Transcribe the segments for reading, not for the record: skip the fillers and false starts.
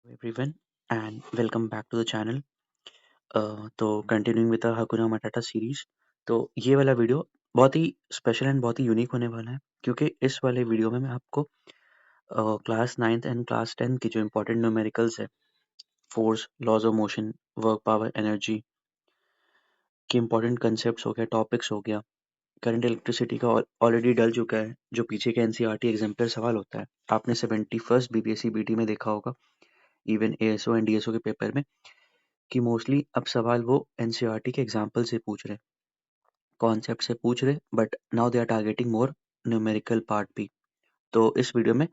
everyone and welcome back to the channel. तो continuing with the Hakuna Matata series. तो ये वाला video बहुत ही स्पेशल एंड बहुत ही यूनिक होने वाला है क्योंकि इस वाले वीडियो में मैं आपको class 9th and class 10th की जो इंपॉर्टेंट न्यूमेरिकल्स है, force, laws of motion, work, power, energy के इंपॉर्टेंट कंसेप्ट्स हो गया, टॉपिक्स हो गया, करंट इलेक्ट्रिसिटी का ऑलरेडी डल चुका है जो पीछे के एनसीईआरटी एग्जाम्पलर सवाल होता है। आपने 71st बीपीएससी बीटी में देखा होगा, इवन एएसओ एंड डीएसओ के पेपर में, कि मोस्टली अब सवाल वो एनसीईआरटी के एग्जाम्पल से पूछ रहे, कॉन्सेप्ट से पूछ रहे, but now they are targeting more numerical part भी। तो इस वीडियो में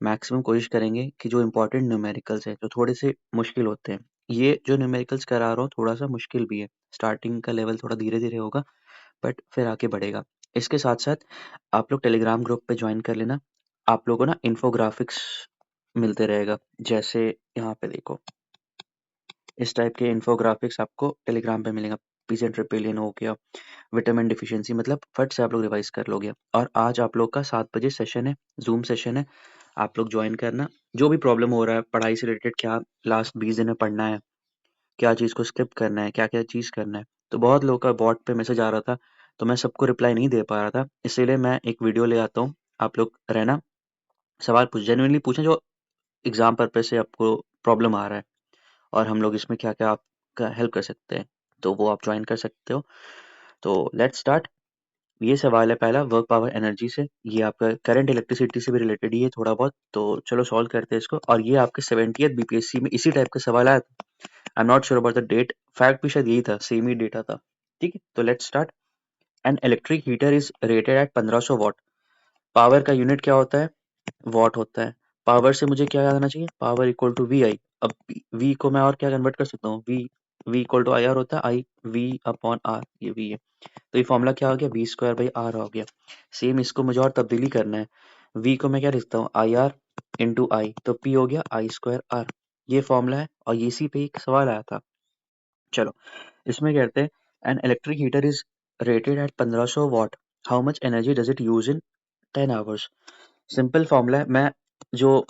मैक्सिमम कोशिश करेंगे कि जो इंपॉर्टेंट न्यूमेरिकल्स हैं जो थोड़े से मुश्किल होते हैं, ये जो न्यूमेरिकल्स करा रहा हूँ थोड़ा सा मुश्किल भी है, स्टार्टिंग का लेवल थोड़ा धीरे धीरे होगा बट फिर आगे बढ़ेगा। इसके साथ साथ आप लोग टेलीग्राम ग्रुप पे ज्वाइन कर लेना, आप लोगों को ना इन्फोग्राफिक्स मिलते रहेगा। जैसे यहाँ पे देखो, इस टाइप के इन्फोग्राफिक्स आपको टेलीग्राम पे मिलेगा। पीजेंट ट्रिपेलियन हो गया, विटामिन डिफिशियंसी, मतलब फट से आप लोग रिवाइज कर लोगे। और आज आप लोग का 7 बजे सेशन है, जूम सेशन है, आप लोग ज्वाइन करना। जो भी प्रॉब्लम हो रहा है पढ़ाई से रिलेटेड, क्या लास्ट 20 दिन में पढ़ना है, क्या चीज़ को स्किप करना है, क्या क्या चीज़ करना है, तो बहुत लोगों का बॉट पे मैसेज आ रहा था, तो मैं सबको रिप्लाई नहीं दे पा रहा था, इसीलिए मैं एक वीडियो ले आता हूँ। आप लोग रहना, सवाल पूछ, जेन्युइनली पूछें जो एग्जाम पर्पज से आपको प्रॉब्लम आ रहा है, और हम लोग इसमें क्या क्या आपका हेल्प कर सकते हैं, तो वो आप ज्वाइन कर सकते हो। तो लेट्स स्टार्ट। ये सवाल है पहला, वर्क, पावर, एनर्जी से। ये आपका करंट इलेक्ट्रिसिटी से भी रिलेटेड ही है थोड़ा बहुत, तो चलो सॉल्व करते हैं इसको। और ये आपके 70th बीपीएससी में इसी टाइप का सवाल आया था। I am not sure about the date, fact भी शायद यही था, सेम ही डेटा था। ठीक है, तो let's start. An electric heater is rated eight 1500 what. Power का यूनिट क्या होता है? वॉट होता है। पावर से मुझे क्या याद आना चाहिए? पावर इक्वल टू वी आई। अब वी को मैं और क्या कन्वर्ट कर सकता हूँ? V V equal to I R होता है, आई वी अपॉन आर, ये वी है। तो ये फॉर्मूला क्या हो गया? वी स्क्वायर बाई आर हो गया। सेम इसको मुझे और तब्दीली करना है, वी को मैं क्या लिखता हूँ? आई आर इंटू आई, तो पी हो गया आई स्क्वायर आर। ये फॉर्मूला है और इसी पे एक सवाल आया था। चलो इसमें कहते हैं, an electric heater is rated eight 1500 what, how much energy does it use in 10 hours. Simple formula है। मैं जो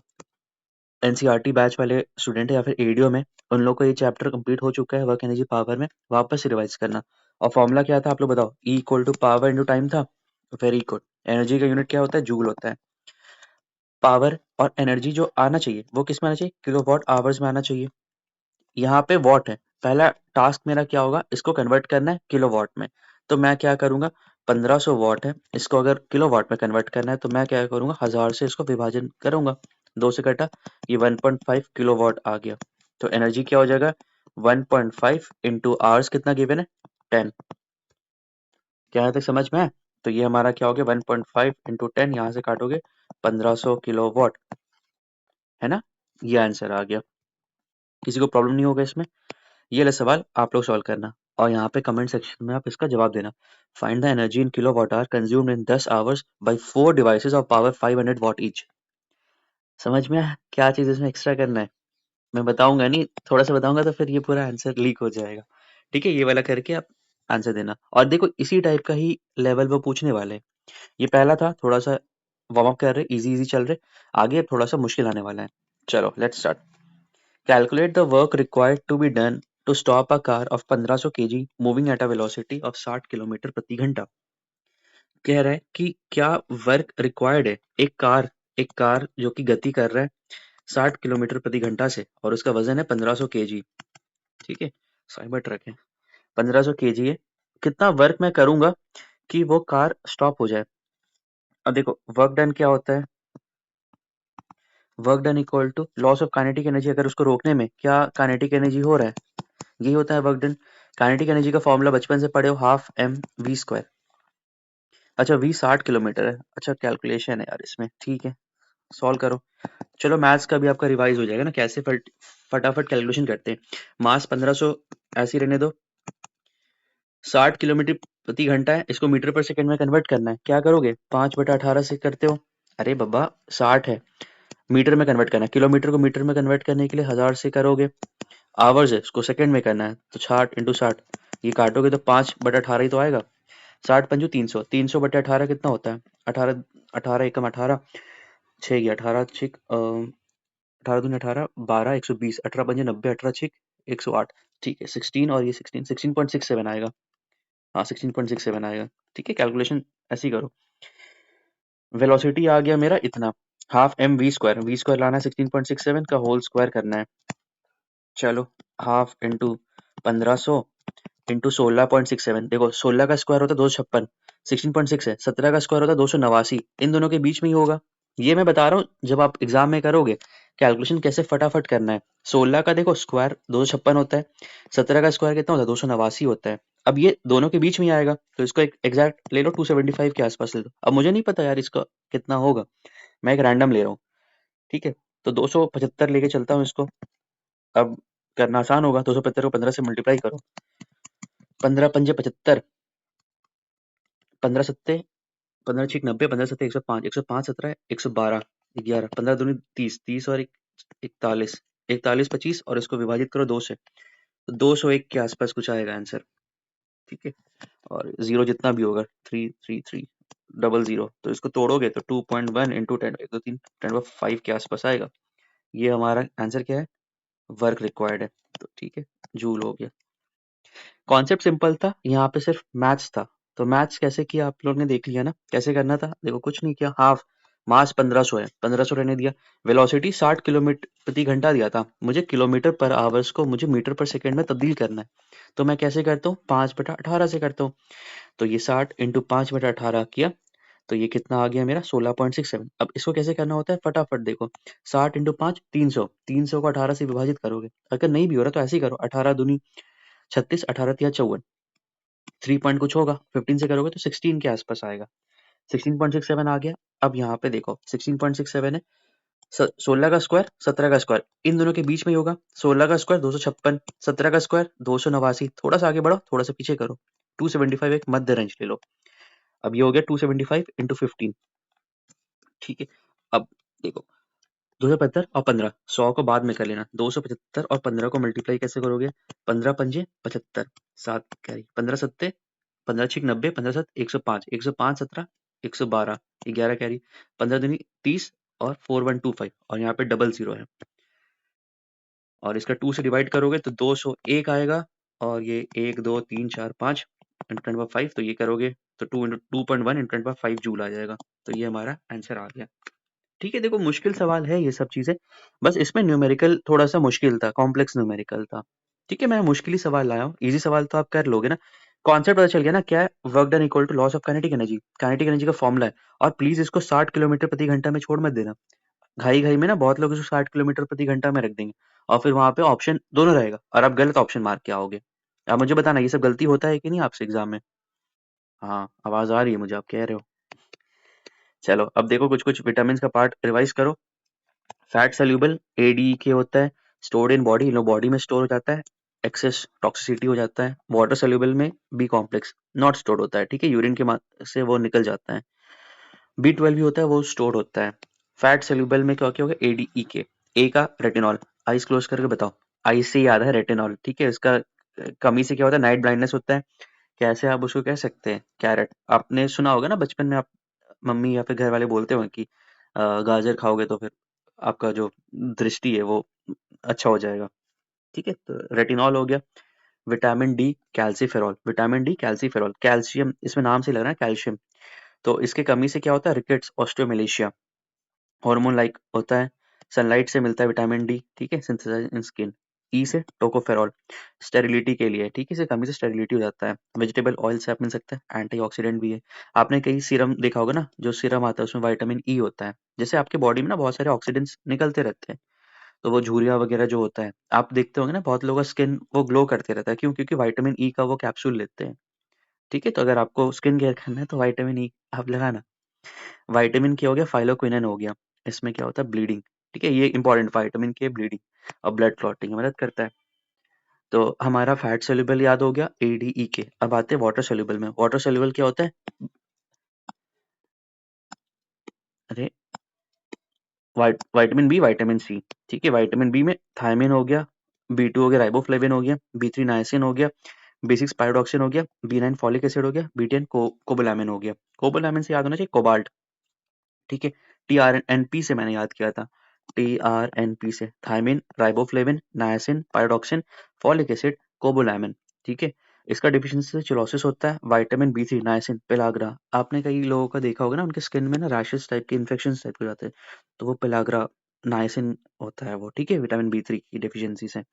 एनसीईआरटी बैच वाले स्टूडेंट है या फिर एडीओ में, उन लोग को ये चैप्टर कंप्लीट हो चुका है, वर्क एनर्जी पावर में, वापस से रिवाइज करना। और फॉर्मूला क्या था आप लोग बताओ? E equal to power into time था। Very good. एनर्जी का यूनिट क्या होता है? जूल होता है। पावर और एनर्जी जो आना चाहिए वो किस में आना चाहिए? किलोवाट आवर्स में आना चाहिए। यहाँ पे वॉट है, पहला टास्क मेरा क्या होगा? इसको कन्वर्ट करना है किलोवाट में। तो मैं क्या करूंगा? 1500 वॉट है, इसको अगर किलोवाट में कन्वर्ट करना है तो मैं क्या करूंगा? 1000 से इसको विभाजन करूंगा, 2 से कटा, ये 1.5 किलोवाट आ गया। तो एनर्जी क्या हो जाएगा? 1.5 इंटू आवर्स कितना गिवन है? 10। क्या यहाँ तक समझ में है? तो ये हमारा क्या हो गया? 1.5 इंटू 10, यहाँ से काटोगे 1500 किलोवाट, है ना? ये आंसर आ गया। किसी को प्रॉब्लम नहीं होगा इसमें? ये वाला सवाल आप लोग सॉल्व करना और यहाँ पे कमेंट सेक्शन में आप इसका जवाब देना। Find the energy in kilowatt hour consumed in 10 hours bye 4 devices of power 500 what each. समझ में आया क्या चीज इसमें एक्स्ट्रा करना है? मैं बताऊंगा नहीं, थोड़ा सा बताऊंगा तो फिर ये पूरा आंसर लीक हो जाएगा। ठीक है, ये वाला करके आप आंसर देना। और देखो इसी टाइप का ही लेवल वो पूछने वाले हैं। ये पहला था, थोड़ा सा वार्म अप कर रहे, इजी इजी चल रहे, आगे थोड़ा सा मुश्किल आने वाला है। चलो let's start. Calculate the work required to be done to stop a car of 1500 kg moving at a velocity of 60 kilometre प्रति घंटा। कह रहा है कि क्या वर्क रिक्वायर्ड है, एक कार जो कि गति कर रहा है 60 किलोमीटर प्रति घंटा से, और उसका वजन है 1500 केजी। ठीक है, साइबर ट्रक है, 1500 केजी है। कितना वर्क मैं करूंगा कि वो कार स्टॉप हो जाए? अब देखो वर्क डन क्या होता है? Work done equal to loss of kinetic energy. अगर उसको रोकने में क्या काइनेटिक एनर्जी हो रहा है, यही होता है वर्क डन। काइनेटिक एनर्जी का फॉर्मूला बचपन से पढ़े हो, हाफ एम वी स्क्वायर। अच्छा वी 60 किलोमीटर है, अच्छा कैलकुलेशन है यार इसमें, ठीक है सॉल्व करो। चलो मैथ्स का भी आपका रिवाइज हो जाएगा ना, कैसे फटाफट कैलकुलेशन करते हैं। मास 1500 ऐसे ही रहने दो, 60 किलोमीटर प्रति घंटा है, इसको मीटर पर सेकंड में कन्वर्ट करना है। क्या करोगे? 5/18 से करते हो। अरे बाबा 60 है, मीटर में कन्वर्ट करना है, किलोमीटर को मीटर में कन्वर्ट करने के लिए 1000 से करोगे। आवर्स है, उसको सेकंड में करना है, तो 60 इंटू 60, ये काटोगे तो 5/18 ही तो आएगा। 60 पंजू 300, 300/18 कितना होता है? 18, 18 एकम 18, 6 18 6 18 दूनी 18, 12, 120, 18 पंजे 90, 18 6, 108। ठीक है, 16 और ये 16.67 आएगा। हाँ 16.67 आएगा। ठीक है, कैलकुलेशन ऐसी करो। वेलोसिटी आ गया मेरा इतना, हाफ एम वी स्क्वायर लाना है 16.67 का होल स्क्वायर करना है। चलो हाफ इंटू 1500 इंटू 16.67। देखो 16 का स्क्वायर होता है 256, 16.6 है। 17 का स्क्वायर होता है 289, इन दोनों के बीच में ही होगा। ये मैं बता रहा हूँ, जब आप एग्जाम में करोगे कैलकुलेशन कैसे फटाफट करना है। 16 का देखो स्क्वायर 256 होता है, 17 का स्क्वायर कितना होता है 289 होता है। अब ये दोनों के बीच में ही आएगा, तो इसको एक एग्जैक्ट ले लो, 275 के आसपास ले लो। अब मुझे नहीं पता यार इसका कितना होगा, मैं एक रैंडम ले रहा हूँ। ठीक है, तो 275 लेके चलता हूँ इसको। अब करना आसान होगा, 275 को 15 से मल्टीप्लाई करो, 15 पंजे 75, 15 सत्ते 15 छीक 90, 15 सत्ते 105, 105 17, 112, 11, 15 दूनी 30, 30 और 41, 41 25 और इसको विभाजित करो 2 से, तो 201 के आसपास कुछ आएगा आंसर। ठीक है, और जीरो जितना भी होगा 33300, तो इसको तोड़ोगे तो 2.1 इंटू 10 1 2 3 10 के आसपास आएगा। ये हमारा आंसर क्या है, वर्क रिक्वायर्ड है। तो ठीक है, जूल हो गया। कॉन्सेप्ट सिंपल था, यहाँ पे सिर्फ मैथ्स था। तो मैथ्स कैसे किया आप लोग ने देख लिया ना, कैसे करना था। देखो कुछ नहीं किया, हाफ मास 1500 है, 1500 रहने दिया। वेलोसिटी 60 किलोमीटर प्रति घंटा दिया था, मुझे किलोमीटर पर आवर्स को मुझे मीटर पर सेकंड में तब्दील करना है। तो मैं कैसे करता हूँ, 5/18 से करता हूँ। तो ये 60 इंटू 5/18 किया, तो ये कितना आ गया मेरा 16.67। अब इसको कैसे करना होता है फटाफट देखो, 60 इंटू 5 300, 300 को 18 से विभाजित करोगे। अगर नहीं भी हो रहा तो ऐसे ही करो, 18 दूनी 36, 18 तिया 54, 3 पॉइंट कुछ होगा, 15 से करोगे तो 16 के आसपास आएगा। 16.67 आ गया। अब यहाँ पे देखो 16.67 है, 16 का स्क्वायर 17 का स्क्वायर इन दोनों के बीच में ही होगा। 16 का स्क्वायर 256, 17 का स्क्वायर 289। थोड़ा सा आगे बढ़ो, थोड़ा सा पीछे करो, 275 एक मध्य रेंज ले लो। अब ये हो गया 275 इंटू 15। ठीक है, अब देखो 275 और 15, 100 को बाद में कर लेना। 275 और 15 को मल्टीप्लाई कैसे करोगे, 15 पंजे 75, 7 कैरी, 15 सत्ते 15 छिक 90, 15 सत 105, 105 17, 112, 11 कैरी, 15 दूनी 30 और 4125 और यहाँ पे डबल जीरो है, और इसका 2 से डिवाइड करोगे तो 201 आएगा। और ये 1 2 3 4 5 इंटू 10 5, तो ये करोगे तो 2 इंटू 2.1 इंटू 10 5 जूल आ जाएगा। तो ये हमारा आंसर आ गया। ठीक है, देखो मुश्किल सवाल है ये सब चीजें, बस इसमें न्यूमेरिकल थोड़ा सा मुश्किल था, कॉम्प्लेक्स न्यूमेरिकल था। ठीक है, मैं मुश्किल ही सवाल लाया हूँ, इजी सवाल तो आप कर लोगे ना। कॉन्सेप्ट पता चल गया ना, क्या है work done equal to loss of kinetic energy, kinetic energy का फॉर्मूला है। और प्लीज इसको 60 किलोमीटर प्रति घंटा में छोड़ मत देना, घाई घाई में ना बहुत लोग इसको 60 किलोमीटर प्रति घंटा में रख देंगे, और फिर वहां पे ऑप्शन दोनों रहेगा और आप गलत ऑप्शन मार के आओगे। आप मुझे बताना ये सब गलती होता है कि नहीं आपसे एग्जाम में। हाँ आवाज आ रही है मुझे, आप कह रहे हो। चलो अब देखो कुछ कुछ विटामिन का पार्ट रिवाइज करो। फैट सोल्यूबल ADE होता है, stored in body, low body में स्टोर हो जाता है, एक्सेस टॉक्सिसिटी हो जाता है। वाटर सोल्यूबल में बी कॉम्प्लेक्स नॉट स्टोर्ड होता है, ठीक है, यूरिन के से वो निकल जाता है। B12 भी होता है, वो स्टोर होता है। फैट सोल्यूबल में क्या क्या होगा, ADE ए का रेटिनॉल, आइज क्लोज करके बताओ, आई से याद है रेटिनॉल। ठीक है, इसका कमी से क्या होता है, नाइट ब्लाइंडनेस होता है। कैसे आप उसको कह सकते हैं, कैरेट, आपने सुना होगा ना बचपन में, आप मम्मी या फिर घर वाले बोलते हो कि गाजर खाओगे तो फिर आपका जो दृष्टि है वो अच्छा हो जाएगा। ठीक है, तो रेटिनॉल हो गया। Vitamin D calciferol, vitamin D calciferol, calcium इसमें नाम से लग रहा है कैल्शियम। तो इसके कमी से क्या होता है, रिकेट्स, ऑस्टियोमेलेशिया, हार्मोन लाइक होता है। सनलाइट से मिलता है विटामिन डी, ठीक है, सिंथेसाइज इन स्किन। ई से टोकोफेरॉल, स्टेरिलिटी के लिए, ठीक है, इसे कमी से स्टेरिलिटी हो जाता है। वेजिटेबल ऑयल से आप मिल सकता है, एंटीऑक्सीडेंट भी है। आपने कई सीरम देखा होगा ना, जो सीरम आता है उसमें विटामिन ई होता है। जैसे आपके बॉडी में ना बहुत सारे ऑक्सीडेंट्स निकलते रहते हैं, तो वो झुर्रियाँ वगैरह जो होता है, आप देखते होंगे ना बहुत लोगों का स्किन वो ग्लो करते रहता है, क्यों, क्योंकि विटामिन ई का वो कैप्सूल लेते हैं। ठीक है, तो अगर आपको स्किन केयर करना है तो विटामिन ई आप लगाना। विटामिन के हो गया, फाइलोक्विनन हो गया, इसमें क्या होता है ब्लीडिंग। ठीक है, ये इंपॉर्टेंट, विटामिन के ब्लीडिंग और ब्लड क्लॉटिंग में मदद करता है। तो हमारा फैट सोल्यूबल याद हो गया, ADE के। अब आते हैं वाटर सोल्यूबल में। वाटर सोल्यूबल क्या होता है, अरे विटामिन बी, विटामिन सी। ठीक है, विटामिन बी में थायमिन हो गया, B2 हो गया, राइबोफ्लेविन हो गया, B3 नायसिन हो गया, B6 पायरोक्सिन हो गया, B9 फॉलिक एसिड हो गया, B10 कोबोलामिन हो गया। कोबोलामिन से याद होना चाहिए कोबाल्ट। ठीक है, TRNP से मैंने याद किया था, TRNP से, thiamine, riboflavin, niacin, pyridoxine, folic acid, cobalamin. ठीक है, इसका डिफिशियंसी से चिलोसिस होता है। Vitamin B3, niacin, pellagra. आपने कई लोगों का देखा होगा ना, उनके स्किन में ना रैशेस टाइप के इन्फेक्शन टाइप हो जाते हैं, तो वो पेलाग्रा, नायसिन होता है वो। ठीक है, विटामिन B3 की डिफिशियंसी से।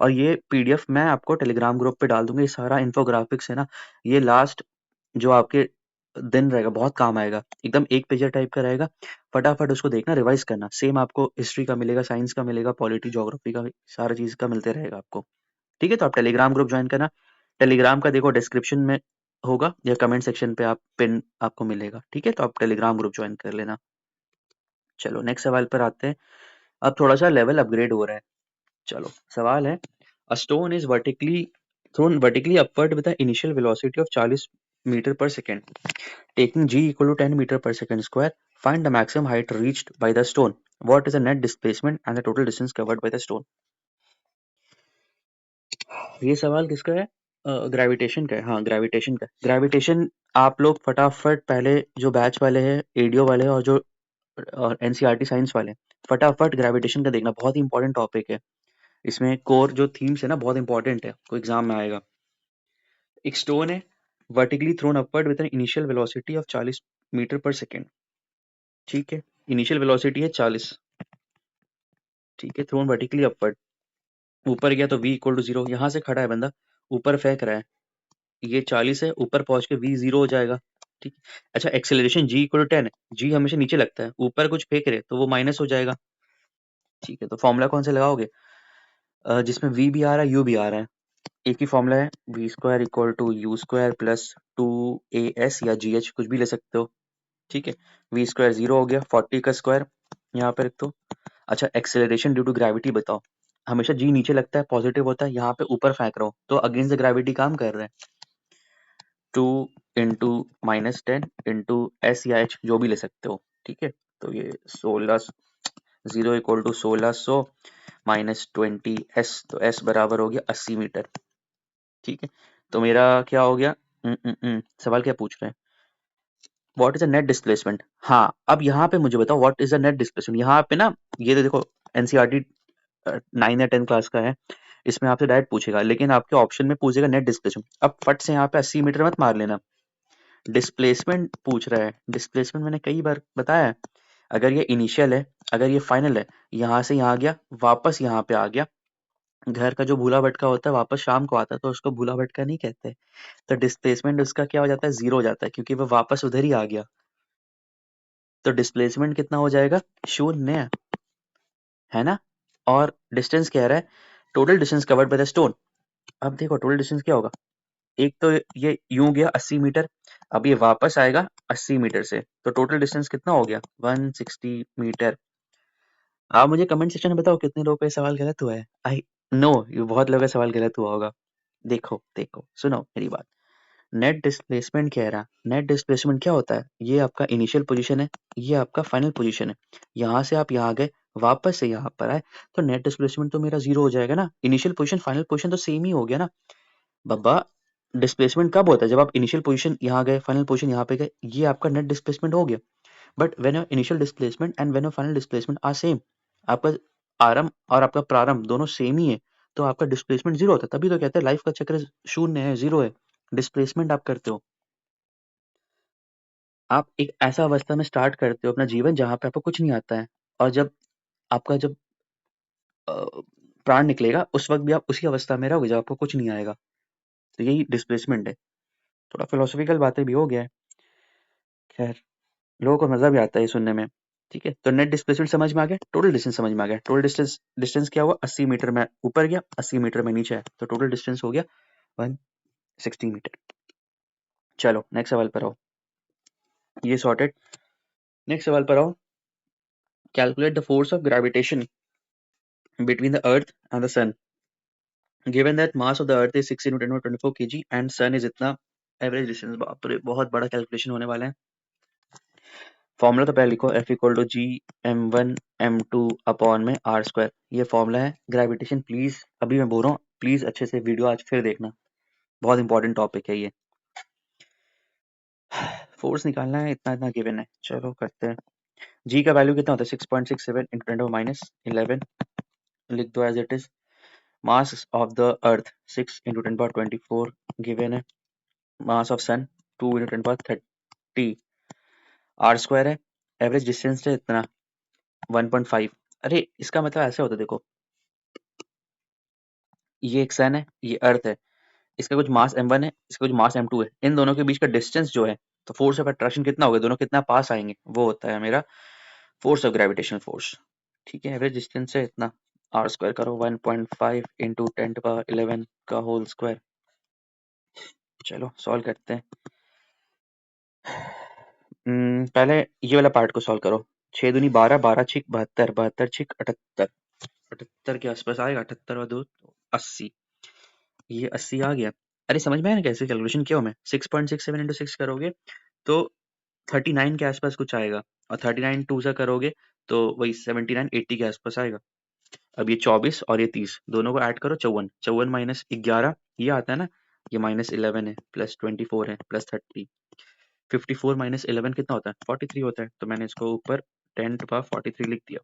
और ये PDF मैं आपको टेलीग्राम ग्रुप पे डाल दूंगा। ये सारा इन्फोग्राफिक्स है ना, ये लास्ट जो आपके दिन रहेगा, बहुत काम आएगा। एकदम एक पेजर टाइप का रहेगा, फटाफट उसको देखना, रिवाइज करना। सेम आपको हिस्ट्री का मिलेगा, साइंस का मिलेगा, पॉलिटी, ज्योग्राफी का, सारा चीज का मिलते रहेगा आपको। ठीक है, तो आप टेलीग्राम ग्रुप ज्वाइन करना। टेलीग्राम का देखो डिस्क्रिप्शन में होगा या कमेंट सेक्शन पे आप पिन आपको मिलेगा। ठीक है, तो आप टेलीग्राम ग्रुप ज्वाइन कर लेना। चलो नेक्स्ट सवाल पर आते हैं। अब थोड़ा सा लेवल अपग्रेड हो रहा है। चलो सवाल है, a stone is vertically thrown vertically upward with the initial velocity of 40 metre per second, taking g equal to 10 meter per second square. Find the maximum height reached by the stone. What is the net displacement and the total distance covered by the stone? ये सवाल किसका है? Gravitation का है। हाँ, gravitation का। Gravitation आप लोग फटाफट पहले जो बैच वाले हैं, एडियो वाले और जो NCERT साइंस वाले, फटाफट ग्रेविटेशन का देखना, बहुत ही इंपॉर्टेंट टॉपिक है। इसमें कोर जो थीम्स है ना, बहुत इंपॉर्टेंट है, कोई एग्जाम में आएगा। एक स्टोन है, vertically thrown upward with an initial velocity of 40 metre per second. ठीक है, इनिशियल वेलोसिटी है 40। ठीक है, थ्रोन वर्टिकली अपवर्ड, ऊपर गया तो v इक्वल टू 0। यहाँ से खड़ा है बंदा, ऊपर फेंक रहा है, ये 40 है, ऊपर पहुंच के v 0 हो जाएगा। ठीक। अच्छा, एक्सेलरेशन g इक्वल टू 10 है, g हमेशा नीचे लगता है, ऊपर कुछ फेंक रहे तो वो माइनस हो जाएगा। ठीक है, तो फॉर्मूला कौन से लगाओगे? जिसमें v भी आ रहा है, u भी आ रहा है। एक ही फॉर्मूला है, v square equal to u square plus 2as या gh, कुछ भी ले सकते हो। ठीक है, v स्क्वायर 0 हो गया, 40 का स्क्वायर यहाँ पे रख दो। अच्छा, एक्सेलरेशन ड्यू टू ग्रेविटी बताओ। हमेशा जी नीचे लगता है, पॉजिटिव होता है, यहाँ पे ऊपर फेंक रहा हूँ तो अगेंस्ट द ग्रेविटी काम कर रहा है। 2 इंटू -10 इंटू एस या एच, जो भी ले सकते हो। ठीक है, तो ये 16, 0 इक्वल टू 1600 -20s, तो s बराबर हो गया 80 मीटर। ठीक है, तो मेरा क्या हो गया? सवाल क्या पूछ रहे हैं? What is the net displacement. हाँ, अब यहाँ पे मुझे बताओ what is the net displacement. यहाँ पे ना, ये तो देखो एनसीईआरटी 9 या 10 क्लास का है, इसमें आपसे डायरेक्ट पूछेगा, लेकिन आपके ऑप्शन में पूछेगा नेट डिस्प्लेसमेंट। अब फट से यहाँ पे 80 मीटर मत मार लेना, डिस्प्लेसमेंट पूछ रहा है। डिस्प्लेसमेंट मैंने कई बार बताया है, अगर ये इनिशियल है, अगर ये फाइनल है, यहाँ से यहाँ गया, वापस यहाँ पे आ गया, घर का जो भूला भटका होता है वापस शाम को आता है, तो उसको भूला भटका नहीं कहते। तो डिस्प्लेसमेंट उसका क्या हो जाता है? 0 हो जाता है, क्योंकि वो वापस उधर ही आ गया। तो डिस्प्लेसमेंट कितना हो जाएगा? 0, है ना। और डिस्टेंस कह रहा है, total distance covered by the stone. अब देखो टोटल डिस्टेंस क्या होगा, एक तो ये यूं गया 80 मीटर, अब ये वापस आएगा 80 मीटर से, तो टोटल डिस्टेंस कितना हो गया? 160 मीटर। आप मुझे कमेंट सेक्शन में बताओ कितने लोगों का ये सवाल गलत हुआ है। आई नो ये बहुत लोगों का सवाल गलत हुआ होगा। देखो देखो, सुनो मेरी बात। नेट डिस्प्लेसमेंट कह रहा, नेट डिस्प्लेसमेंट क्या होता है? ये आपका इनिशियल पोजीशन है, ये आपका फाइनल पोजीशन है। यहाँ से आप यहाँ गए, वापस से यहाँ पर आए, तो नेट डिस्प्लेसमेंट तो मेरा 0 हो जाएगा ना। इनिशियल पोजीशन फाइनल पोजीशन तो सेम ही हो गया ना बब्बा। डिस्प्लेसमेंट कब होता है? जब आप इनिशियल पोजीशन यहाँ गए, फाइनल पोजीशन यहाँ पे गए, ये आपका नेट डिस्प्लेसमेंट हो गया। But when your initial displacement and when your final displacement are same, आपका आरंभ और आपका प्रारंभ दोनों सेम ही है, तो आपका डिस्प्लेसमेंट 0 होता है। तभी तो कहते हैं लाइफ का चक्र शून्य है, 0 है। डिस्प्लेसमेंट आप करते हो, आप एक ऐसा अवस्था में स्टार्ट करते हो अपना जीवन जहाँ पे आपको कुछ नहीं आता है, और जब आपका जब अ, प्राण निकलेगा उस वक़्त भी आप उसी अवस्था में रहोगे जब आपको कुछ नहीं आएगा। तो यही डिस्प्लेसमेंट है। थोड़ा फिलोसॉफिकल बातें भी हो गया है। खैर, लोगों को मज़ा भी आता है ये सुनने में। ठीक है, तो नेट डिस्प्लेसमेंट समझ में आ गया, टोटल डिस्टेंस समझ में आ गया। टोटल डिस्टेंस डिस्टेंस क्या हुआ? 80 मीटर में ऊपर गया, 80 मीटर में नीचे आया, तो टोटल डिस्टेंस हो गया 160 मीटर। चलो नेक्स्ट सवाल पर आओ, ये सॉर्टेड। नेक्स्ट सवाल पर आओ, calculate the force of gravitation between the earth and the sun given that mass of the earth is 16 to 10 or 24 kg and sun is इतना एवरेज डिस्टेंस। बाप रे, बहुत बड़ा कैलकुलेशन होने वाला है। फॉर्मूला तो पहले लिखो, F equal to G m1 m2 upon में r स्क्वायर, ये फॉर्मूला है। ग्रेविटेशन प्लीज, अभी मैं बोल रहा हूँ, प्लीज अच्छे से वीडियो आज फिर देखना, बहुत इंपॉर्टेंट टॉपिक है ये। फोर्स निकालना है, इतना इतना गिवन है, चलो करते हैं। जी का वैल्यू कितना होता है 6.67 इंटू 10⁻11 लिख दो as it is. Mass of the earth 6 into 10⁻24 given है। Mass of sun 2 into 10⁻30 R square है। एवरेज डिस्टेंस है इतना 1.5। अरे इसका मतलब ऐसे होता है देखो, ये एक सन है, ये अर्थ है, इसका कुछ मास m1 है, इसका कुछ मास m2 है, इन दोनों के बीच का डिस्टेंस जो है, तो फोर्स ऑफ अट्रैक्शन कितना होगा, दोनों कितना पास आएंगे, वो होता है मेरा फोर्स ऑफ ग्रेविटेशनल फोर्स। ठीक है, एवरेज डिस्टेंस है इतना, आर स्क्वायर करो 1.5 इंटू 10⁻11 का होल स्क्वायर। चलो सॉल्व करते हैं। पहले ये वाला पार्ट को सॉल्व करो। 6 दूनी 12, 12 छिक 72, 72 छिक 78, 78 के आसपास आएगा, 78 और 2 80, ये 80 आ गया। अरे समझ में आया ना कैसे कैलकुलेशन किया हो मैं, 6.67 इंटू 6 करोगे तो 39 के आसपास कुछ आएगा, और 39 2 से करोगे तो वही 79 80 के आसपास आएगा। अब ये 24 और ये 30 दोनों को ऐड करो, 54, 54 माइनस 11 ये आता है ना, ये माइनस 11 है, प्लस 24 है, प्लस 30, 54 माइनस 11 कितना होता है 43 होता है, तो मैंने इसको ऊपर 10⁻43 लिख दिया।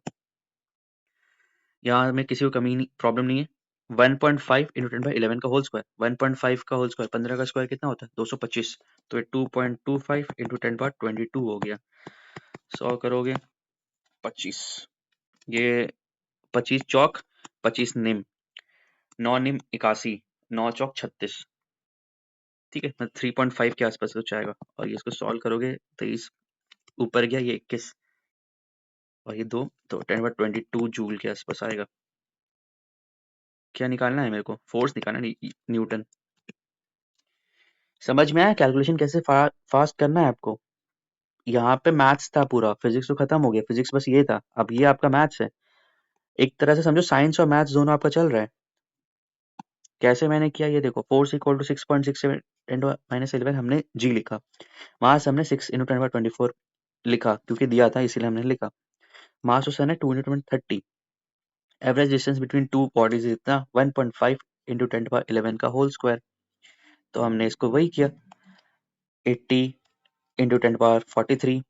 यहाँ में किसी को कमी नहीं, प्रॉब्लम नहीं है। 1.5 इंटू 10⁻11 का होल स्क्वायर, 1.5 का होल स्क्वायर 15 का स्क्वायर कितना होता है 225, तो ये 2.25 इंटू 10⁻22 हो गया। 100 करोगे 25, ये 25 चौक 25 निम, 9 निम 81, 9 चौक 36। ठीक है, मतलब 3.5 के आसपास कुछ आएगा, और ये इसको सॉल्व करोगे 23 ऊपर गया, ये 21 और ये 2, तो 10/22 जूल के आसपास आएगा। क्या निकालना है मेरे को, फोर्स निकालना है, न्यूटन। समझ में आया कैलकुलेशन कैसे फास्ट करना है आपको। यहाँ पे मैथ्स था पूरा, फिजिक्स तो खत्म हो गया, फिजिक्स बस ये था, अब ये आपका मैथ्स है। एक तरह से समझो साइंस और मैथ्स दोनों आपका चल रहा है। कैसे मैंने किया ये देखो, फोर्स इक्वल टू 6.67 इंटू -11 हमने जी लिखा, मास हमने 6 इंटू 10⁻24 लिखा क्योंकि दिया था इसीलिए हमने लिखा। मास उस है 2 into 10⁻30, average distance between two bodies इतना 1.5 इंटू 10⁻11 का होल स्क्वायर, तो हमने इसको वही किया 80 इंटू 10⁻43,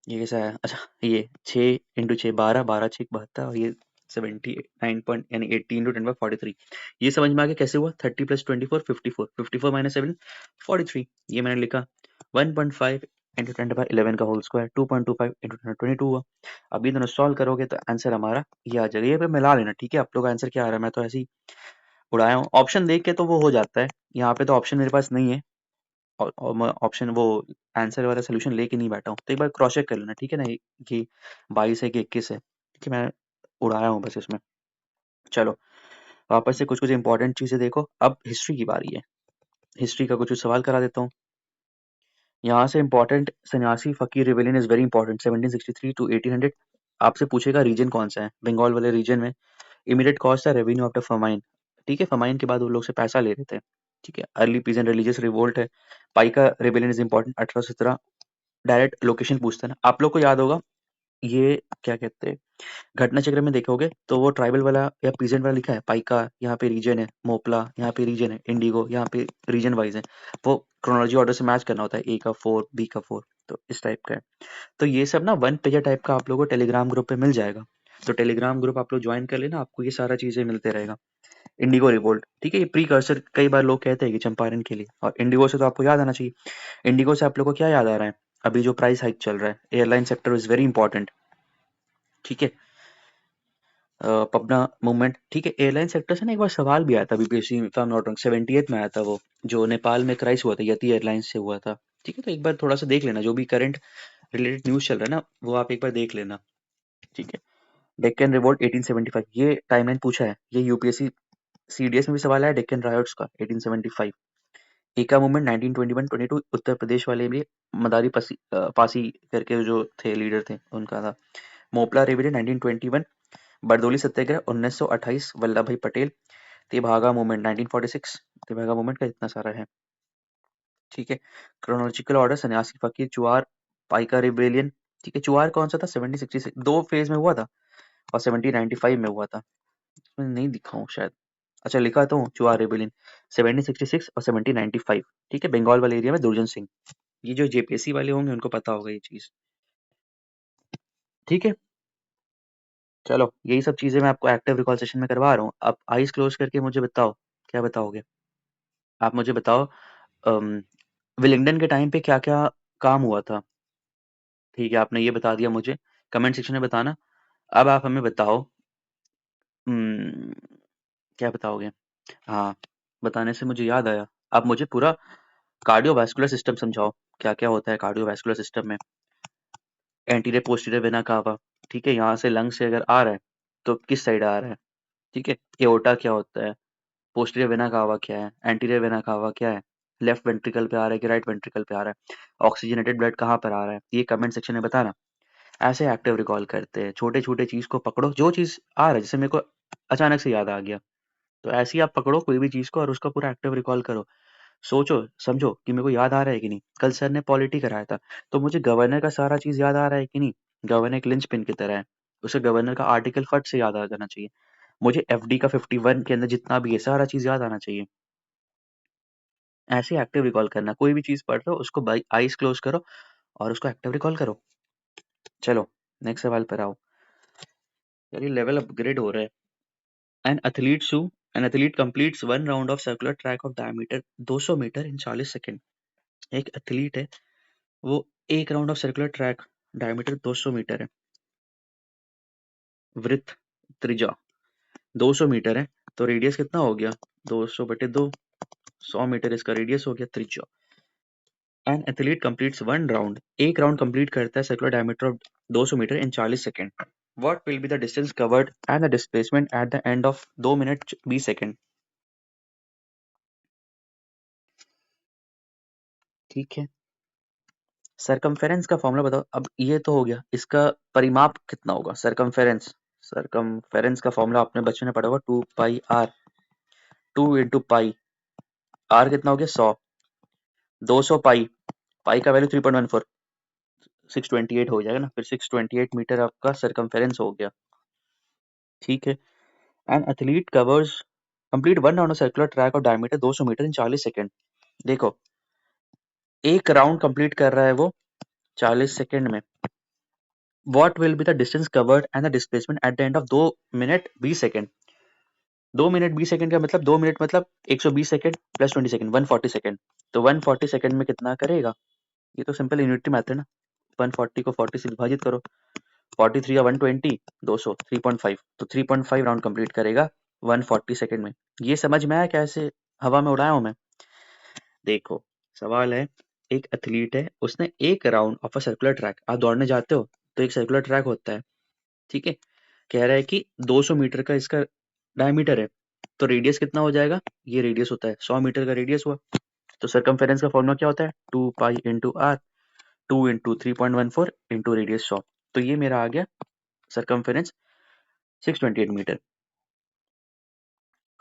ये कैसा है, अच्छा ये 6 इंटू 6 12, 12 6 72, और ये 79 पॉइंट यानी 80 इंटू 10⁻43। ये समझ में आ गया कैसे हुआ, 30 प्लस 24 54, 54 माइनस 7 43, ये मैंने लिखा 1.5 इंटू 10⁻11 का होल स्क्वायर 2.25 इंटू 10⁻22 हुआ। अब ये दोनों सॉल्व करोगे तो आंसर हमारा ये आ जाएगा, ये पे मिला लेना। ठीक है, आप लोग का आंसर क्या आ रहा है, मैं तो ऐसे ही उड़ाया हूँ, ऑप्शन देख के तो वो हो जाता है, यहाँ पे तो ऑप्शन मेरे पास नहीं है, और मैं ऑप्शन वो आंसर वाला सोल्यूशन लेके नहीं बैठा हूँ, तो एक बार क्रॉस चेक कर लेना। ठीक है ना, कि 22 है कि 21 है, ठीक है, मैं उड़ाया हूँ बस इसमें। चलो वापस से कुछ कुछ इंपॉर्टेंट चीजें देखो, अब हिस्ट्री की बारी है, हिस्ट्री का कुछ सवाल करा देता हूँ। यहाँ से important Sannyasi Fakir rebellion is very important 1763 to 1800। आपसे पूछेगा रीजन कौन सा है, बंगाल वाले रीजन में। इमीडिएट कॉज था रेवेन्यू आफ्टर फमाइन, ठीक है, फमाइन के बाद वो लोग से पैसा ले रहे थे। ठीक है, early peace and religious revolt है। Paika rebellion is important 1817। Direct location पूछता है ना, आप लोग को याद होगा ये क्या कहते हैं, घटना चक्र में देखोगे तो वो ट्राइबल वाला या पीजेंट वाला लिखा है, पाइका यहाँ पे रीजन है, मोपला यहाँ पे रीजन है, इंडिगो यहाँ पे रीजन वाइज है, वो क्रोनोलॉजी ऑर्डर से मैच करना होता है, ए का 4 बी का 4, तो इस टाइप का है। तो ये सब ना वन पेजर टाइप का आप लोगों को टेलीग्राम ग्रुप पे मिल जाएगा, तो टेलीग्राम ग्रुप आप लोग ज्वाइन कर लेना, आपको ये सारा चीजें मिलते रहेगा। इंडिगो रिवोल्ट, ठीक है, ये प्रीकर्सर कई बार लोग कहते हैं कि चंपारण के लिए, और इंडिगो से तो आपको याद आना चाहिए। इंडिगो से आप लोग को क्या याद आ रहा है, अभी जो प्राइस हाइक चल रहा है, airline sector is very important. ठीक है, पबना मूवमेंट, ठीक है, एयरलाइन सेक्टर से ना एक बार सवाल भी आया था BPSC if I am not wrong, 78 में आया था वो, जो नेपाल में क्राइस हुआ था, यति एयरलाइंस से हुआ था। ठीक है, तो एक बार थोड़ा सा देख लेना, जो भी करंट रिलेटेड न्यूज चल रहा है ना, वो आप एक बार देख लेना। ठीक है, डेक्कन रिवोल्ट 1875, ये टाइमलाइन पूछा है, ये यूपीएससी सीडीएस में भी सवाल आया डेक्कन रायोट्स का 1875। एका मूवमेंट 1921-22, उत्तर प्रदेश वाले भी मदारी पासी करके जो थे लीडर थे उनका था। मोपला रेवरी 1921, बरदोली सत्याग्रह 1928, वल्लभ भाई पटेल। तेभागा मूवमेंट 1946, तेभागा मूवमेंट का इतना सारा है। ठीक है, क्रोनोलॉजिकल ऑर्डर सन्यासी फकीर चुआर पाइका रिबेलियन। ठीक है, चुआर कौन सा था 1766, दो फेज में हुआ था, और 1795 में हुआ था, इसमें नहीं दिखा हूँ शायद, अच्छा लिखा तो हूँ चुआर रिबेलियन 1766 और 1795। ठीक है, बंगाल वाले एरिया में दुर्जन सिंह, ये जो जेपीएससी वाले होंगे उनको पता होगा ये चीज। ठीक है, चलो यही सब चीजें मैं आपको एक्टिव रिकॉल सेशन में करवा रहा हूँ। अब आईज क्लोज करके मुझे बताओ, क्या बताओगे? आप मुझे बताओ विलिंगडन के टाइम पे क्या क्या काम हुआ था। ठीक है, आपने ये बता दिया मुझे, कमेंट सेक्शन में बताना। अब आप हमें बताओ उम, क्या बताओगे? हाँ, बताने से मुझे याद आया, आप मुझे पूरा कार्डियोवास्कुलर सिस्टम समझाओ, क्या-क्या होता है कार्डियोवास्कुलर सिस्टम में? एंटीरियर पोस्टीरियर वेना कावा, ठीक है? यहाँ से लंग से अगर आ रहा है, तो किस साइड आ रहा है? ठीक है? एओर्टा क्या होता है? पोस्टीरियर वेना कावा क्या है? एंटीरियर वेना कावा क्या है? लेफ्ट वेंट्रिकल पे आ रहा है कि राइट वेंट्रिकल पे आ रहा है? ऑक्सीजनेटेड ब्लड कहाँ पर आ रहा है? ये कमेंट सेक्शन में बताना। ऐसे एक्टिव रिकॉल करते हैं, छोटे-छोटे चीज़ को पकड़ो, जो चीज़ आ रहा है, जैसे मेरे को अचानक से याद आ गया, तो ऐसे ही आप पकड़ो कोई भी चीज़ को और उसका पूरा एक्टिव रिकॉल करो। सोचो, समझो कि मेरे को याद आ रहा है कि नहीं? कल सर ने पॉलिटी कराया था, तो मुझे गवर्नर का सारा चीज़ याद आ रहा है कि नहीं? गवर्नर एक लिंचपिन की तरह है, उसे गवर्नर का आर्टिकल फट से याद आ जाना चाहिए। मुझे एफडी का 51 के अंदर जितना भी है, सारा चीज़ याद आना चाहिए। ऐसे एक्टिव रिकॉल करना, कोई भी चीज़ पढ़ रहे हो उसको बाई आइज़ क्लोज़ करो और उसको एक्टिव रिकॉल करो। चलो, नेक्स्ट सवाल पर आओ। यार ये लेवल अपग्रेड हो रहा है। An athlete completes 1 round of circular track of diameter 200 metre in 40 second. एक एथलीट है, वो एक round of circular track diameter 200 metre है, वृत्त त्रिज्या 200 मीटर है, तो रेडियस कितना हो गया? 200 बटे 2, 100 मीटर इसका रेडियस हो गया त्रिज्या। एन एथलीट कंप्लीट्स 1 राउंड, एक राउंड कंप्लीट करता है circular diameter of 200 metre in 40 second. What will be the distance covered and the displacement at the end of 2 minute 20 second? ठीक है, सरकमफेरेंस का फॉर्मूला बताओ। अब ये तो हो गया, इसका परिमाप कितना होगा? सरकमफेरेंस, सरकमफेरेंस का फॉर्मूला आपने बचपन में पढ़ा होगा, 2 पाई आर, 2 इंटू पाई, आर कितना हो गया? 100, 200 पाई, पाई का वैल्यू 3.14, 628 हो जाएगा ना, फिर 628 मीटर आपका सरकमफेरेंस हो गया। ठीक है, an athlete covers complete 1 round of circular track of diameter 200 metre in 40 second. देखो, एक राउंड कंप्लीट कर रहा है वो 40 सेकंड में। What will be the distance covered and the displacement at the end of 2 minute 20 second? 2 minute 20 second का मतलब 2 minute मतलब 120 सेकंड प्लस 20 सेकंड 140 सेकंड। तो 140 सेकंड में कितना करेगा? ये तो सिंपल यूनिटी मैथड है ना। 140 को 40 से विभाजित करो, 43 या 120, 200, 3.5, तो 3.5 राउंड कंप्लीट करेगा 140 सेकंड में। ये समझ में आया कैसे हवा में उड़ाया हूं मैं? देखो, सवाल है, एक एथलीट है, उसने एक round of a circular track, आप दौड़ने जाते हो तो एक सर्कुलर ट्रैक होता है, ठीक है? कह रहा है कि 200 मीटर का इसका डायमीटर है, तो रेडियस कितना हो जाएगा? ये रेडियस होता है, 100 मीटर का रेडियस हुआ। तो सरकमफेरेंस का फॉर्मूला क्या होता है? 2 pi into R, 2 into 3.14 into radius 100। तो ये मेरा आ गया सरकमफेरेंस 628 मीटर।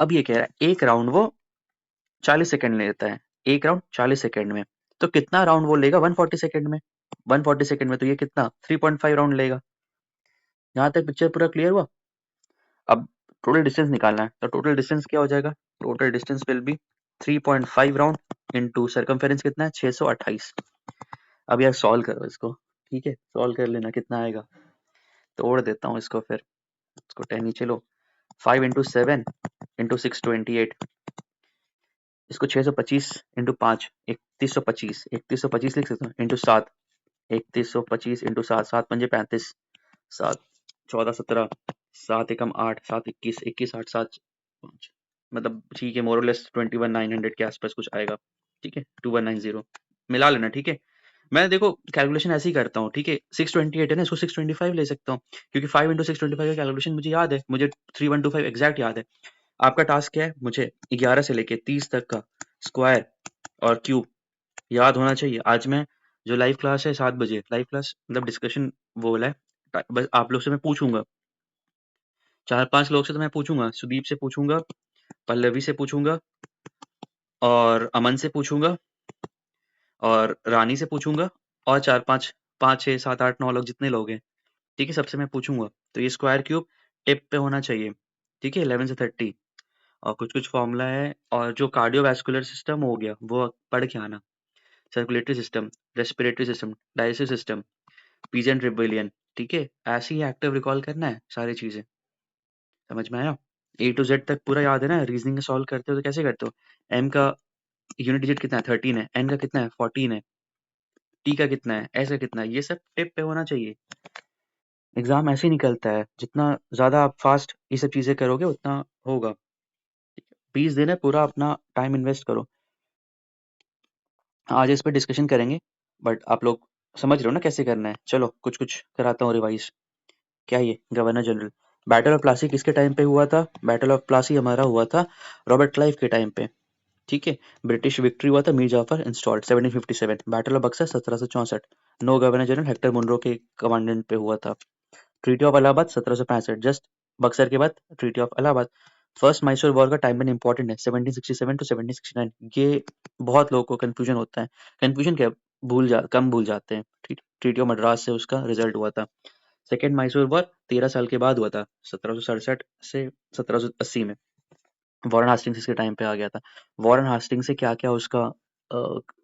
अब ये कह रहा है एक राउंड वो 40 सेकंड लेता है, एक राउंड 40 सेकंड में, तो कितना राउंड वो लेगा 140 सेकंड में? 140 सेकंड में तो ये कितना 3.5 राउंड लेगा। यहाँ तक पिक्चर पूरा क्लियर हुआ? अब टोटल डिस्टेंस निकालना है, तो टोटल डिस्टेंस क्या हो जाएगा? Total distance will be 3.5 round into circumference कितना है? 628। अब यार सॉल्व करो इसको, ठीक है? सॉल्व कर लेना कितना आएगा। तोड़ देता हूँ इसको, फिर इसको 10 नीचे लो, 5 इंटू 7 इंटू 628, इसको 625 इंटू 5, 3125, 3125 लिख सकते हो, इंटू 7, 3125 इंटू 7, 7 पंजे 35, 7 14 17, 7 एकम 8, 7 21, 21 8 7 5, मतलब ठीक है, मोरलेस 21,900 के आसपास कुछ आएगा। ठीक है, 2190 मिला लेना। ठीक है, मैं देखो कैलकुलेशन ऐसे ही करता हूँ। ठीक है, 628 है ना, इसको 625 ले सकता हूँ, क्योंकि 5 इंटू 625 का कैलकुलेशन मुझे याद है, मुझे 3125 एग्जैक्ट याद है। आपका टास्क क्या है? मुझे 11 से लेके 30 तक का स्क्वायर और क्यूब याद होना चाहिए। आज मैं जो लाइव क्लास है 7 बजे, लाइव क्लास मतलब डिस्कशन वो वाला है, बस आप लोग से मैं पूछूंगा, 4-5 लोग से तो मैं पूछूंगा, सुदीप से पूछूंगा, पल्लवी से पूछूंगा, और अमन से पूछूंगा, और रानी से पूछूंगा, और 4-5, 5 6 7 8 9 लोग जितने लोग हैं, ठीक है, सबसे मैं पूछूंगा। तो ये स्क्वायर क्यूब टिप पे होना चाहिए। ठीक है, 11 से 30, और कुछ कुछ फॉर्मूला है, और जो कार्डियोवैस्कुलर सिस्टम हो गया वो पढ़ के आना, circulatory system, respiratory system, digestive system, peasant rebellion, ठीक है, ऐसे ही एक्टिव रिकॉल करना है सारी चीजें। समझ में आया? ए टू जेड तक पूरा याद है ना? रीजनिंग सॉल्व करते हो तो कैसे करते हो? एम का यूनिट डिजिट कितना है? 13 है। एन का कितना है? 14 है। टी का कितना है? एस का कितना है? ये सब टिप पे होना चाहिए। एग्जाम ऐसे ही निकलता है, जितना ज्यादा आप फास्ट ये सब चीजें करोगे उतना होगा। 20 दिन है, पूरा अपना टाइम इन्वेस्ट करो। आज इस पे डिस्कशन करेंगे, बट आप लोग समझ रहे हो ना कैसे करना है? चलो कुछ कुछ कराता हूँ रिवाइज। क्या ये governor general? Battle of Plassey किसके टाइम पे हुआ था? बैटल ऑफ प्लासी हमारा हुआ था रॉबर्ट क्लाइव के टाइम पे, ठीक है। ब्रिटिश विक्ट्री हुआ था, Mir Jafar installed 1757। Battle of Buxar 1764, no governor general, Hector Munro के कमांडेंट पे हुआ था। Treaty of Allahabad 1765, just Buxar के बाद treaty of Allahabad. First Mysore war का टाइम इंपॉर्टेंट है, 1767 टू 1769। ये बहुत लोगों को कंफ्यूजन होता है। कंफ्यूजन क्या, कम भूल जाते हैं। ट्रीटी ऑफ मद्रास से उसका रिजल्ट हुआ था। सेकेंड मैसूर वॉर 13 साल के बाद हुआ था, 1767 से 1780 में। वॉरेन हास्टिंग्स के टाइम पे आ गया था। वॉरेन हास्टिंग्स से क्या क्या उसका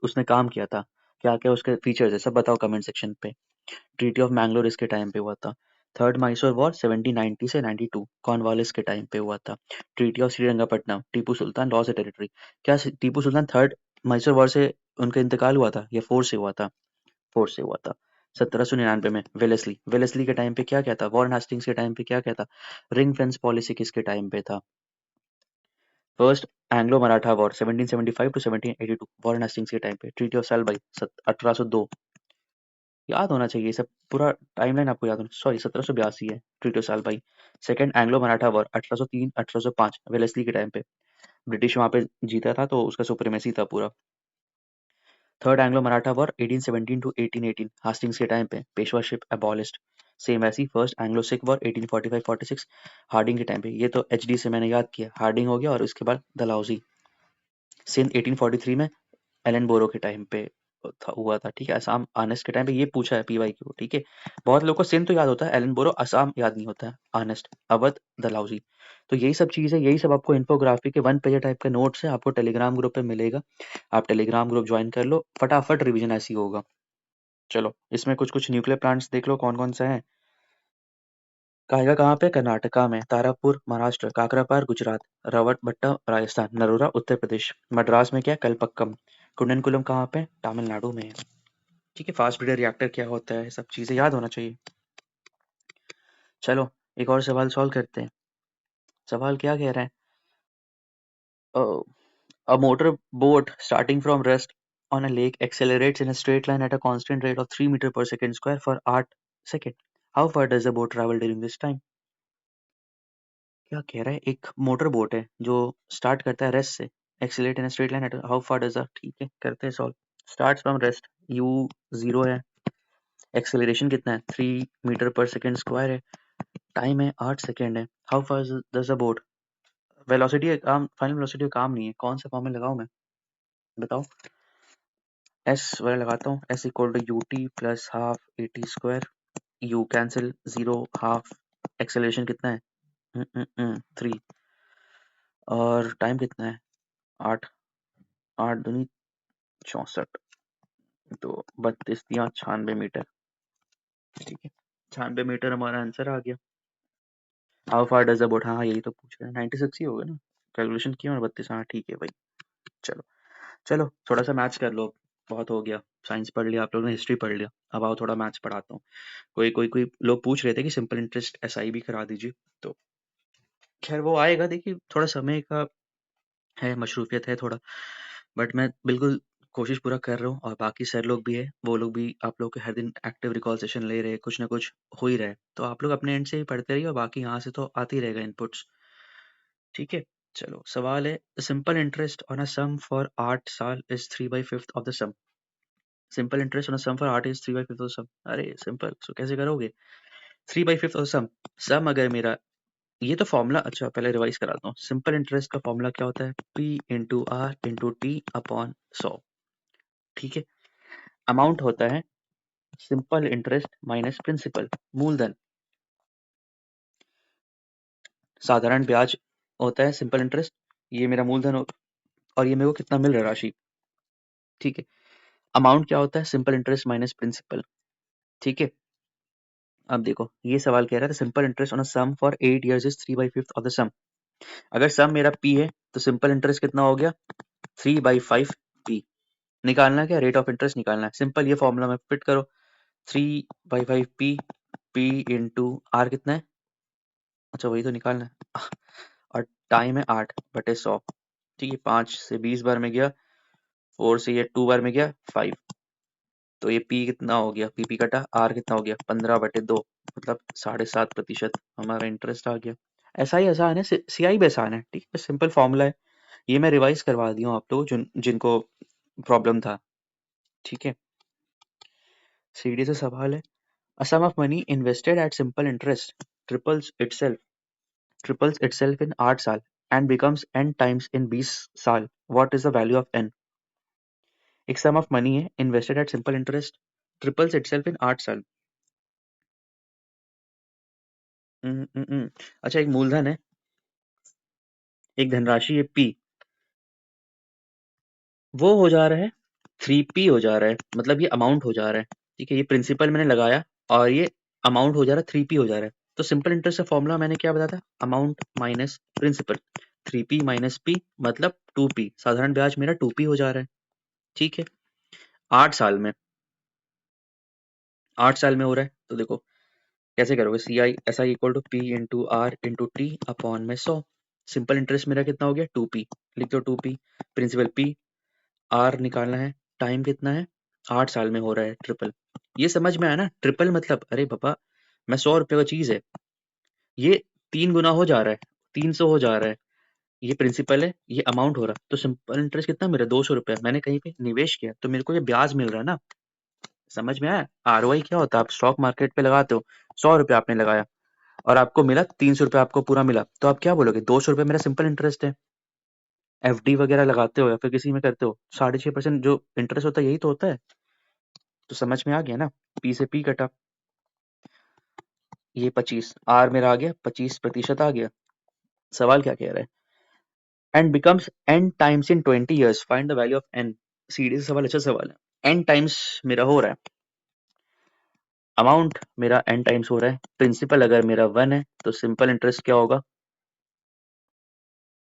उसने काम किया था, क्या क्या उसके फीचर्स है, सब बताओ कमेंट सेक्शन पे। ट्रीटी ऑफ मैंगलोर इसके टाइम पे हुआ था। थर्ड मैसूर वॉर 1790 से 92 कॉर्नवालिस के टाइम पे हुआ था। Treaty of Srirangapatnam, Tipu Sultan loss a territory. क्या टीपू सुल्तान थर्ड मैसूर वॉर से उनका इंतकाल हुआ था या फोर्थ से हुआ था? फोर्थ से हुआ था। 1799 में वेलेस्ली, वेलेस्ली के टाइम पे क्या क्या था? वॉरेन हास्टिंग्स के टाइम पे क्या क्या था? रिंग फेंस पॉलिसी किसके टाइम पे था? First Anglo Maratha war 1775 to 1782 Warren Hastings के टाइम पे। ट्रीटी ऑफ सेल्बाई 1802, याद होना चाहिए सब पूरा टाइमलाइन आपको याद होना। सॉरी 1782 है treaty of Salbai. Second Anglo Maratha war 1803 1805 Wellesley के टाइम पे। ब्रिटिश वहां पे जीता था तो उसका सुप्रीमेसी था पूरा। Third Anglo Maratha war 1817 to 1818 Hastings के टाइम पे, पेशवाशिप अबॉलिश्ड। सेम ऐसी first Anglo Sikh war 1845-46 Hardinge के टाइम पे। ये तो एचडी से मैंने याद किया, हार्डिंग हो गया। और उसके बाद डलहौजी। सिंध 1843 में एलन बोरो के टाइम पे हुआ था, ठीक है। असम आनेस्ट के टाइम पे। ये पूछा है पीवाईक्यू, ठीक है। बहुत लोगों को सिंध तो याद होता है, एलन बोरो। असम याद नहीं होता है। आनेस्ट, अवध, डलहौजी। तो यही सब चीजें, यही सब आपको इन्फोग्राफी के 1 पेज टाइप का नोट्स है, आपको टेलीग्राम ग्रुप पे मिलेगा। आप टेलीग्राम ग्रुप ज्वाइन कर लो, फटाफट रिवीजन ऐसी होगा। चलो इसमें कुछ कुछ न्यूक्लियर प्लांट्स देख लो कौन कौन से हैं। कायगा कहाँ पे? कर्नाटका में। तारापुर महाराष्ट्र। काकरापार गुजरात। रावतभट्टा राजस्थान। नरोरा उत्तर प्रदेश। मद्रास में क्या? कलपक्कम। कुंडनकुलम कहाँ पे? तमिलनाडु में। ठीक है। फास्ट ब्रीडर रिएक्टर क्या होता है, सब चीजें याद होना चाहिए। चलो एक और सवाल सॉल्व करते हैं। सवाल क्या कह रहा है? A motor boat starting from rest on a lake accelerates in a straight line at a constant rate of 3 meter per second square for 8 seconds. How far does the boat travel during this time? क्या कह रहा है? एक motor boat है जो start करता है rest से, accelerate in straight line at how far does the, ठीक है करते हैं solve. Starts from rest, you 0 है, एक्सेलरेशन कितना है? 3 मीटर पर सेकंड स्क्वायर है, टाइम है 8 सेकंड है। How far does the boat, velocity है काम, फाइनल वेलोसिटी का काम नहीं है। कौन सा फॉर्मूला लगाऊं मैं, बताओ। एस वाला लगाता हूँ, S equal to u t plus half a t square. U cancel, 0 half, acceleration कितना है? 3, और टाइम कितना है? 8, 8 दूनी 64, तो 32 या 96 मीटर, ठीक है। 96 मीटर हमारा आंसर आ गया। How far does the boat, हाँ यही तो पूछ रहे हैं। 96 ही होगा ना, कैलकुलेशन किया और 32, हाँ ठीक है भाई। चलो चलो थोड़ा सा मैथ्स कर लो, बहुत हो गया। साइंस पढ़ लिया आप लोगों ने, हिस्ट्री पढ़ लिया, अब आओ थोड़ा मैथ्स पढ़ाता हूँ। कोई लोग पूछ रहे थे कि सिंपल इंटरेस्ट एसआई भी करा दीजिए, तो खैर वो आएगा। देखिए थोड़ा समय का है, मशरूफियत है थोड़ा, बट मैं बिल्कुल कोशिश पूरा कर रहा हूँ। और बाकी सर लोग भी है, वो लोग भी आप लोग के हर दिन एक्टिव रिकॉल सेशन ले रहे हैं, कुछ ना कुछ हो ही रहा है। तो आप लोग अपने एंड से ही पढ़ते रहिए, और बाकी यहाँ से तो आती रहेगा इनपुट्स, ठीक है। चलो सवाल है, simple interest on a sum for 8 साल is 3/5 of the sum. Simple interest on a sum for 8 is 3/5 of the sum. अरे सिंपल, सो कैसे करोगे? 3/5 ऑफ सम, सम अगर मेरा, ये तो फॉर्मूला, अच्छा पहले रिवाइज कराता हूँ। सिंपल इंटरेस्ट का फॉर्मूला क्या होता है? P into R into T upon 100, ठीक है। अमाउंट होता है सिंपल इंटरेस्ट माइनस प्रिंसिपल, मूलधन। साधारण ब्याज होता है सिंपल इंटरेस्ट, ये मेरा मूलधन हो, और ये मेरे को कितना मिल रहा है राशि, ठीक है। अमाउंट क्या होता है? सिंपल इंटरेस्ट माइनस प्रिंसिपल, ठीक है। अब देखो ये सवाल कह रहा था simple interest on a sum for 8 years is 3/5 of the sum. अगर सम मेरा पी है तो सिंपल इंटरेस्ट कितना हो गया 3/5 पी। निकालना है क्या, रेट ऑफ इंटरेस्ट निकालना है। सिंपल ये फॉर्मूला में फिट करो 3/5 पी, पी इंटू आर कितना है, अच्छा वही तो निकालना है और टाइम है 8/100। ठीक है, 5 से 20 बार में गया, 4 से ये 2 बार में गया 5, तो ये पी कितना हो गया, पी कटा, आर कितना हो गया 15/2, मतलब 7.5% हमारा इंटरेस्ट आ गया। ऐसा ही आसान है, सीआई भी आसान है। ठीक है, सिंपल फॉर्मूला है। ये मैं रिवाइज करवा दी हूँ आप लोग जिनको प्रॉब्लम था। ठीक है, सीढ़ी से सवाल है, a sum of money invested at simple interest triples itself in 8 साल and becomes n times in 20 साल, what is the value of n। एक सम ऑफ मनी है invested at simple interest, triples itself in 8 साल। अच्छा, एक मूलधन है, एक धनराशि है पी, वो हो जा रहा है 3p हो जा रहा है, मतलब ये अमाउंट हो जा रहा है। ठीक है, ये प्रिंसिपल मैंने लगाया और ये अमाउंट हो जा रहा है 3p हो जा रहा है। तो सिंपल इंटरेस्ट का फॉर्मूला मैंने क्या बताया था, amount minus principal, 3p minus p मतलब 2p। साधारण ब्याज मेरा 2p हो जा रहा है। ठीक है, 8 साल में, 8 साल में हो रहा है। तो देखो कैसे करोगे, C I S I equal to P into R into T upon में 100। सिंपल इंटरेस्ट मेरा कितना हो गया 2p, लिख दो 2p, प्रिंसिपल p, आर निकालना है, टाइम कितना है 8 साल में हो रहा है ट्रिपल। ये समझ में आया ना, ट्रिपल मतलब अरे पापा मैं 100 रुपए का चीज है, ये 3 गुना हो जा रहा है, 300 हो जा रहा है। ये प्रिंसिपल है, ये अमाउंट हो रहा है। तो सिंपल इंटरेस्ट कितना मेरा 200 रुपया, मैंने कहीं पे निवेश किया तो मेरे को ये ब्याज मिल रहा है ना। समझ में आया, आरओआई क्या होता है, आप स्टॉक मार्केट पे लगाते हो, 100 रुपया आपने लगाया और आपको मिला 300 रुपया, आपको पूरा मिला, तो आप क्या बोलोगे 200 रुपये मेरा सिंपल इंटरेस्ट है। एफडी वगैरह लगाते हो या फिर किसी में करते हो, 6.5% जो इंटरेस्ट होता है यही तो होता है। तो समझ में आ गया ना, पी से पी कटा, ये 25, आर मेरा आ गया 25% आ गया। सवाल क्या कह रहा है, and becomes N times in 20 years, find the value of N. सीधे से सवाल, अच्छा सवाल है। एन टाइम्स मेरा हो रहा है, अमाउंट मेरा एन टाइम्स हो रहा है, प्रिंसिपल अगर मेरा 1 है तो सिंपल इंटरेस्ट क्या होगा,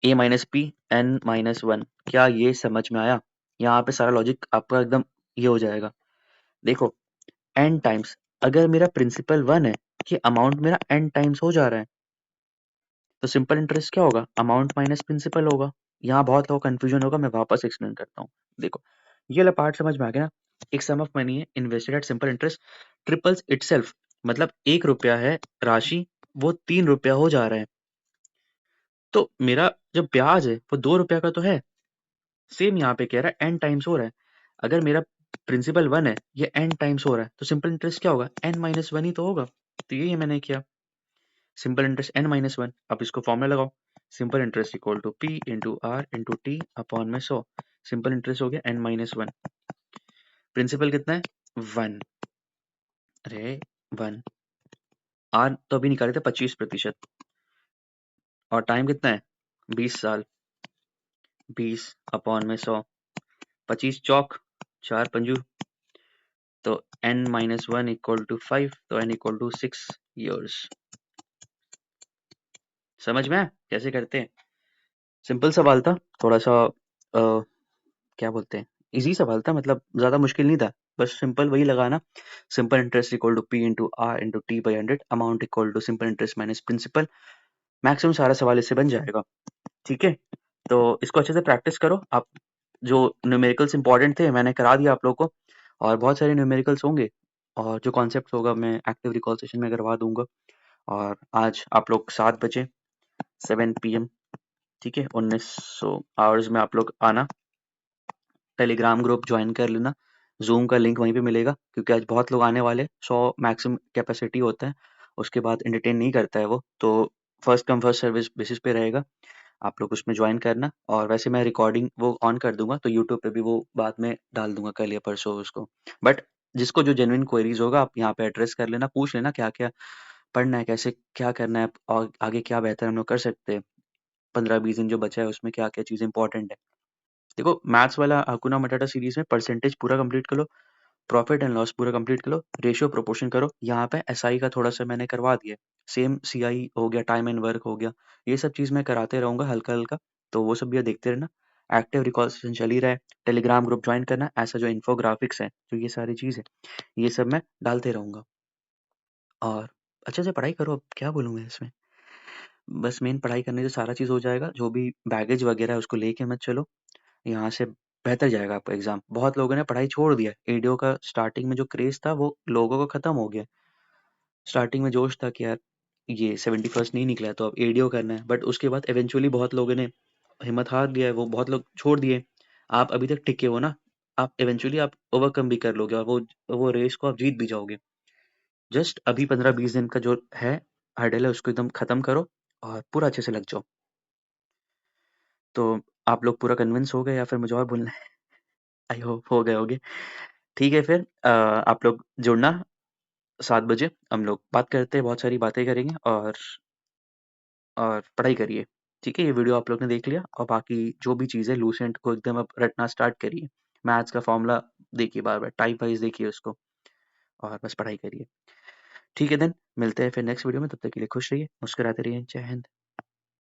ए माइनस पी एन माइनस 1। क्या ये समझ में आया, यहाँ पे सारा लॉजिक आपका एकदम ये हो जाएगा। देखो एन टाइम्स, अगर मेरा प्रिंसिपल 1 है, ये अमाउंट मेरा एन टाइम्स हो जा रहा है, तो सिंपल इंटरेस्ट क्या होगा, अमाउंट माइनस प्रिंसिपल होगा। यहाँ बहुत लोग कंफ्यूजन होगा, मैं वापस एक्सप्लेन करता हूँ। देखो ये वाला पार्ट समझ में आ गया ना। एक सम ऑफ मनी है invested at simple interest triples itself, मतलब 1 रुपया है राशि, वो 3 रुपया हो जा रहा है। तो मेरा जो ब्याज है वो 2 रुपया का तो है, सेम यहाँ पे कह रहा है एन टाइम्स हो रहा है। अगर मेरा प्रिंसिपल 1 है, ये एन टाइम्स हो रहा है, तो सिंपल इंटरेस्ट क्या होगा, एन माइनस 1 ही तो होगा। तो यही मैंने किया, सिंपल इंटरेस्ट एन माइनस 1। अब इसको फॉर्मूला लगाओ, simple interest equal to P into R into T upon में 100। सिंपल इंटरेस्ट हो गया एन माइनस 1, प्रिंसिपल कितना है 1, अरे 1, आर तो अभी निकाले थे 25%, और टाइम कितना है 20 साल, 20 अपॉन में 100, 25 चौक 4 पंजू, तो n माइनस 1 इक्वल टू 5, तो n इक्वल टू 6 years। समझ में आया कैसे करते हैं, सिंपल सवाल था, थोड़ा सा क्या बोलते हैं, इजी सवाल था, मतलब ज्यादा मुश्किल नहीं था, बस सिंपल वही लगाना, simple interest equal to P into R into T by 100, amount equal to simple interest minus principal. Maximum सारा सवाल इससे बन जाएगा। ठीक है, तो इसको अच्छे से प्रैक्टिस करो आप। जो न्यूमेरिकल्स इंपॉर्टेंट थे मैंने करा दिया आप लोगों को, और बहुत सारे न्यूमेरिकल्स होंगे, और जो कॉन्सेप्ट होगा मैं एक्टिव रिकॉल सेशन में करवा दूंगा। और आज आप लोग 7 बजे 7 PM, ठीक है, 1900 आवर्स में आप लोग आना, टेलीग्राम ग्रुप ज्वाइन कर लेना, जूम का लिंक वहीं पे मिलेगा, क्योंकि आज बहुत लोग आने वाले, 100 मैक्सिमम कैपेसिटी होता है, उसके बाद एंटरटेन नहीं करता है वो, तो first come first service basis पे रहेगा, आप लोग उसमें ज्वाइन करना। और वैसे मैं रिकॉर्डिंग वो ऑन कर दूंगा, तो यूट्यूब पे भी वो बाद में डाल दूंगा कल या परसों उसको। बट जिसको जो जेन्युइन क्वेरीज होगा आप यहाँ पे एड्रेस कर लेना, पूछ लेना क्या क्या पढ़ना है, कैसे क्या करना है, और आगे क्या बेहतर हम लोग कर सकते हैं, 15-20 दिन जो बचा है उसमें क्या क्या चीज़ इंपॉर्टेंट है। देखो मैथ्स वाला हकुना मटाटा सीरीज में परसेंटेज पूरा कंप्लीट कर लो, प्रॉफिट एंड लॉस पूरा कंप्लीट कर लो, रेशियो प्रोपोर्शन करो। यहाँ पे एसआई का थोड़ा सा मैंने करवा दिया, सेम सीआई हो गया, टाइम एंड वर्क हो गया, ये सब चीज़ मैं कराते रहूँगा हल्का हल्का, तो वो सब भी देखते रहना। एक्टिव रिकॉल सेशन चल ही रहा है, टेलीग्राम ग्रुप ज्वाइन करना, ऐसा जो इन्फोग्राफिक्स है, जो ये सारी चीज़ है, ये सब मैं डालते रहूँगा। और अच्छे से पढ़ाई करो, अब क्या बोलूँ मैं इसमें, बस मेन पढ़ाई करने से सारा चीज़ हो जाएगा। जो भी बैगेज वगैरह है उसको लेके मत चलो, यहाँ से बेहतर जाएगा आपका एग्ज़ाम। बहुत लोगों ने पढ़ाई छोड़ दिया है, एडीओ का स्टार्टिंग में जो क्रेज़ था वो लोगों का खत्म हो गया। स्टार्टिंग में जोश था कि यार ये 71st नहीं निकला है तो अब एडीओ करना है, बट उसके बाद इवेंचुअली बहुत लोगों ने हिम्मत हार दिया है, वो बहुत लोग छोड़ दिए। आप अभी तक टिके हो ना, आप इवेंचुअली आप ओवरकम भी कर लोगे और वो रेस को आप जीत भी जाओगे। जस्ट अभी 15-20 दिन का जो है हर्डल है उसको एकदम खत्म करो और पूरा अच्छे से लग जाओ। तो आप लोग पूरा कन्विंस हो गए या फिर मुझे और बोलना है? आई होप हो गए होगे। ठीक है फिर आप लोग जुड़ना 7 बजे, हम लोग बात करते हैं, बहुत सारी बातें करेंगे और पढ़ाई करिए। ठीक है, ये वीडियो आप लोग ने देख लिया और बाकी जो भी चीज़ है लूसेंट को एकदम अब रटना स्टार्ट करिए। मैथ्स का फॉर्मूला देखिए बार-बार, टाइप वाइज़ देखिए उसको और बस पढ़ाई करिए। ठीक है देन, मिलते हैं फिर नेक्स्ट वीडियो में, तब तक के लिए खुश रहिए, मुस्कुराते रहिए। जय हिंद।